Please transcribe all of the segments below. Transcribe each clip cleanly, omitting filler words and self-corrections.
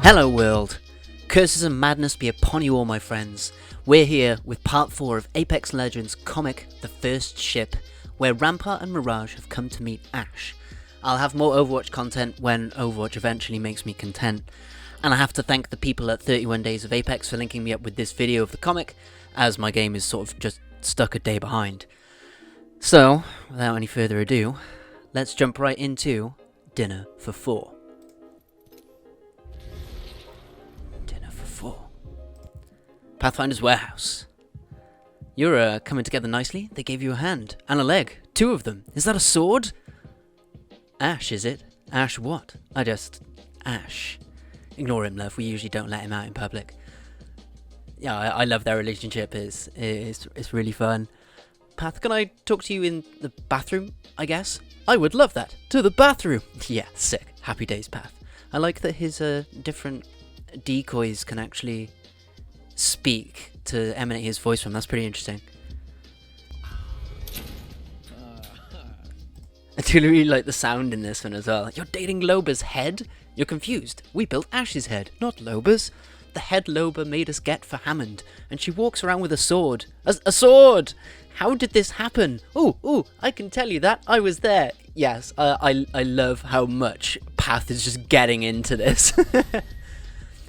Hello world, curses and madness be upon you all my friends. We're here with part 4 of Apex Legends comic The First Ship, where Rampart and Mirage have come to meet Ash. I'll have more Overwatch content when Overwatch eventually makes me content, and I have to thank the people at 31 Days of Apex for linking me up with this video of the comic, as my game is sort of just stuck a day behind. So, without any further ado, let's jump right into Dinner for 4. Pathfinder's warehouse. You're coming together nicely. They gave you a hand and a leg. 2 of them. Is that a sword? Ash, is it? Ash what? Ash. Ignore him, love. We usually don't let him out in public. Yeah, I love their relationship. It's really fun. Path, can I talk to you in the bathroom, I guess? I would love that. To the bathroom. Yeah, sick. Happy days, Path. I like that his different decoys can actually speak to emanate his voice from. That's pretty interesting. I do really like the sound in this one as well. You're dating Loba's head? You're confused. We built Ash's head, not Loba's. The head Loba made us get for Hammond, and she walks around with a sword. A sword! How did this happen? Ooh, I can tell you that. I was there. Yes, I love how much Path is just getting into this.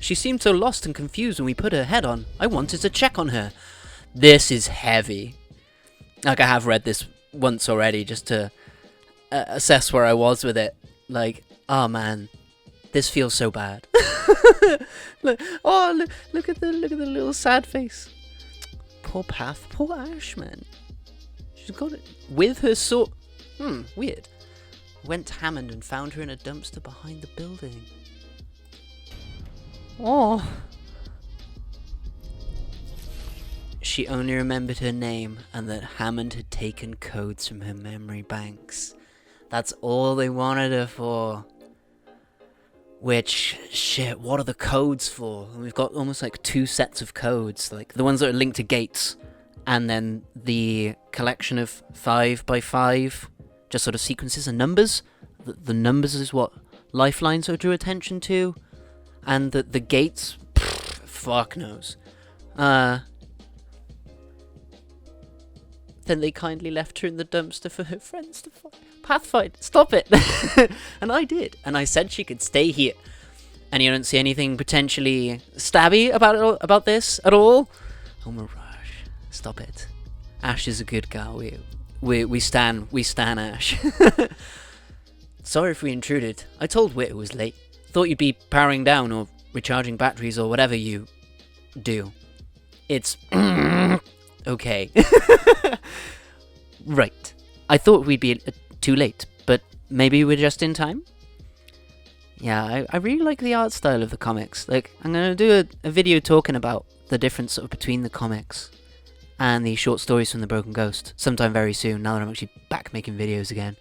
She seemed so lost and confused when we put her head on. I wanted to check on her. This is heavy. Like, I have read this once already just to assess where I was with it. Like, oh man, this feels so bad. Look at the little sad face. Poor Path, poor Ash, man. She's got it with her sword. Weird. Went to Hammond and found her in a dumpster behind the building. Oh. She only remembered her name and that Hammond had taken codes from her memory banks. That's all they wanted her for. Which, shit, what are the codes for? We've got almost like 2 sets of codes, like the ones that are linked to gates, and then the collection of 5x5, just sort of sequences and numbers. The numbers is what Lifeline sort of drew attention to. And the gates, fuck knows. Then they kindly left her in the dumpster for her friends to find. Pathfinder, stop it! And I did. And I said she could stay here. And you don't see anything potentially stabby about this at all? Oh, Mirage, stop it. Ash is a good girl. We stan Ash. Sorry if we intruded. I told Wit it was late. Thought you'd be powering down or recharging batteries or whatever you do. It's okay. Right. I thought we'd be too late, but maybe we're just in time? Yeah, I really like the art style of the comics. Like, I'm going to do a video talking about the difference sort of between the comics and the short stories from The Broken Ghost sometime very soon, now that I'm actually back making videos again.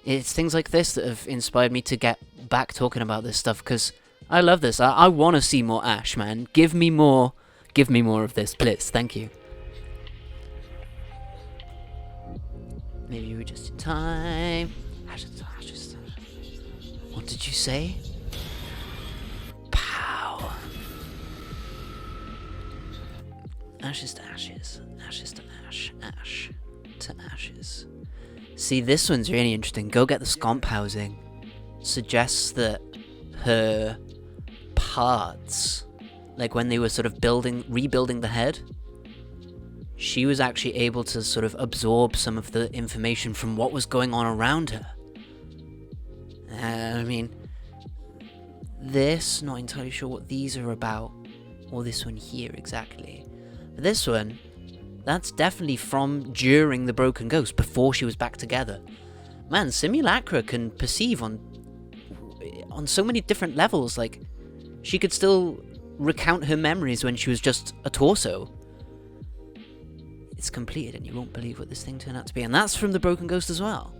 It's things like this that have inspired me to get back talking about this stuff, because I love this. I want to see more Ash, man. Give me more of this, please. Thank you. Maybe we're just in time. What did you say? Pow. Ashes to ashes. Ashes to ash. Ash to ashes. See, this one's really interesting. Go get the scomp housing. Suggests that her parts, like when they were sort of rebuilding the head, she was actually able to sort of absorb some of the information from what was going on around her. I mean, this, not entirely sure what these are about, or this one here exactly. But this one, that's definitely from during the Broken Ghost, before she was back together. Man, Simulacra can perceive on so many different levels. Like, she could still recount her memories when she was just a torso. It's completed and you won't believe what this thing turned out to be. And that's from the Broken Ghost as well.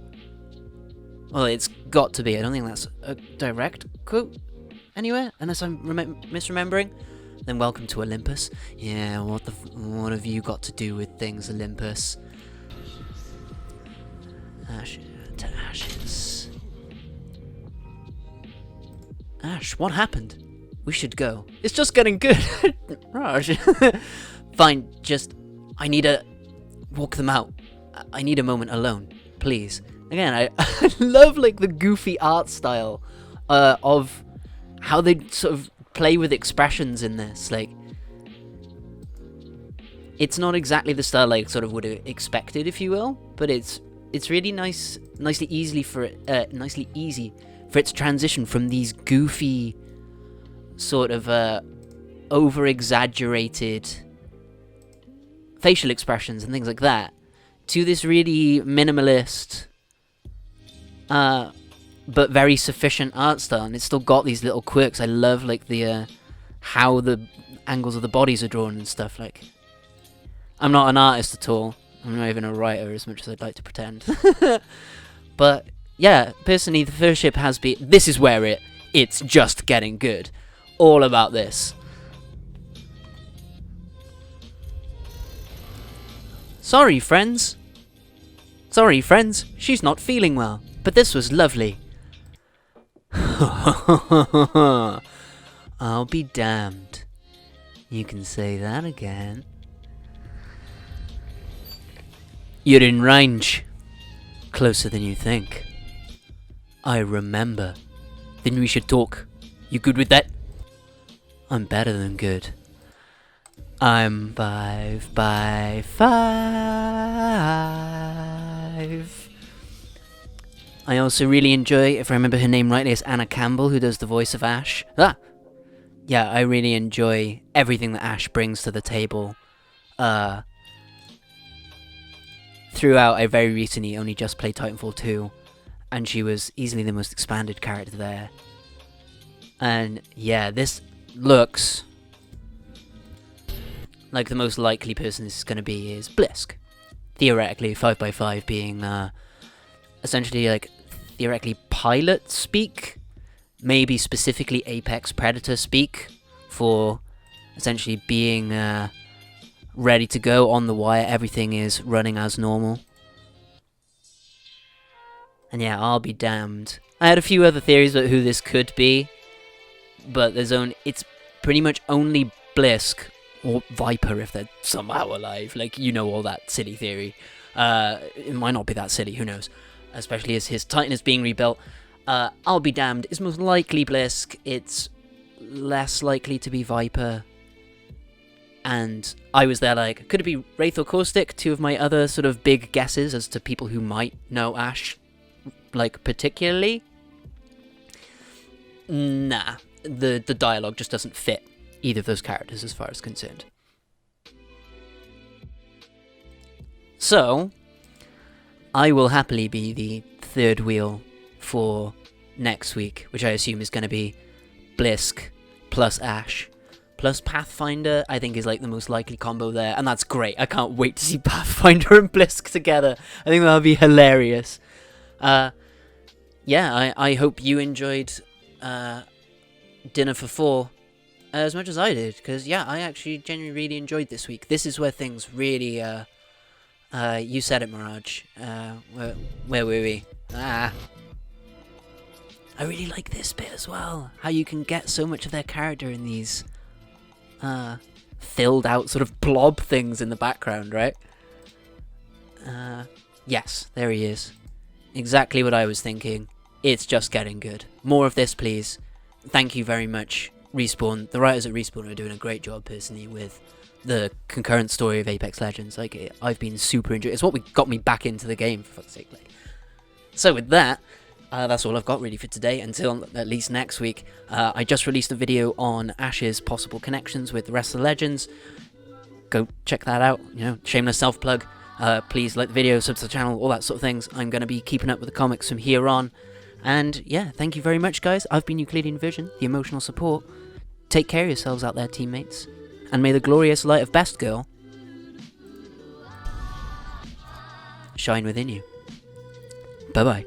Well, it's got to be. I don't think that's a direct quote anywhere, unless I'm misremembering. Then welcome to Olympus. Yeah, what have you got to do with things, Olympus? Ash to Ashes. Ash, what happened? We should go. It's just getting good. Mirage. Fine, I need to walk them out. I need a moment alone, please. Again, I love like the goofy art style of how they sort of play with expressions in this. Like, it's not exactly the style I sort of would have expected, if you will, but it's really nicely easy for its transition from these goofy sort of over-exaggerated facial expressions and things like that to this really minimalist but very sufficient art style, and it's still got these little quirks. I love like the how the angles of the bodies are drawn and stuff. Like, I'm not an artist at all. I'm not even a writer, as much as I'd like to pretend. But yeah, personally, the first ship has been. This is where it's just getting good. All about this. Sorry, friends. She's not feeling well. But this was lovely. I'll be damned. You can say that again. You're in range. Closer than you think. I remember. Then we should talk. You good with that? I'm better than good. I'm 5 by 5. I also really enjoy, if I remember her name rightly, it's Anna Campbell, who does the voice of Ash. Yeah, I really enjoy everything that Ash brings to the table. Throughout, I very recently only just played Titanfall II, and she was easily the most expanded character there. And yeah, this looks like the most likely person this is going to be is Blisk. Theoretically, 5 by 5 being essentially like theoretically pilot speak, maybe specifically Apex Predator speak for essentially being ready to go on the wire. Everything is running as normal. And yeah, I'll be damned. I had a few other theories about who this could be, but it's pretty much only Blisk or Viper if they're somehow alive. Like, you know, all that silly theory. It might not be that silly, who knows? Especially as his Titan is being rebuilt. I'll be damned. It's most likely Blisk. It's less likely to be Viper. And I was there like, could it be Wraith or Caustic? Two of my other sort of big guesses as to people who might know Ash, like, particularly. Nah, the dialogue just doesn't fit either of those characters as far as concerned. So, I will happily be the third wheel for next week, which I assume is going to be Blisk plus Ash plus Pathfinder. I think is like the most likely combo there, and that's great. I can't wait to see Pathfinder and Blisk together. I think that'll be hilarious. Yeah, I hope you enjoyed Dinner for Four as much as I did, because yeah, I actually genuinely really enjoyed this week. This is where things really you said it, Mirage. Where were we? I really like this bit as well. How you can get so much of their character in these filled out sort of blob things in the background, right? Yes, there he is. Exactly what I was thinking. It's just getting good. More of this, please. Thank you very much, Respawn. The writers at Respawn are doing a great job, personally, with the concurrent story of Apex Legends. Like, I've been super enjoying. It's what got me back into the game, for fuck's sake. Like, so with that, that's all I've got really for today. Until at least next week. I just released a video on Ash's possible connections with the rest of the Legends. Go check that out. You know, shameless self-plug. Please like the video, sub to the channel, all that sort of things. I'm going to be keeping up with the comics from here on. And yeah, thank you very much, guys. I've been Euclidean Vision, the emotional support. Take care of yourselves out there, teammates. And may the glorious light of Best Girl shine within you. Bye-bye.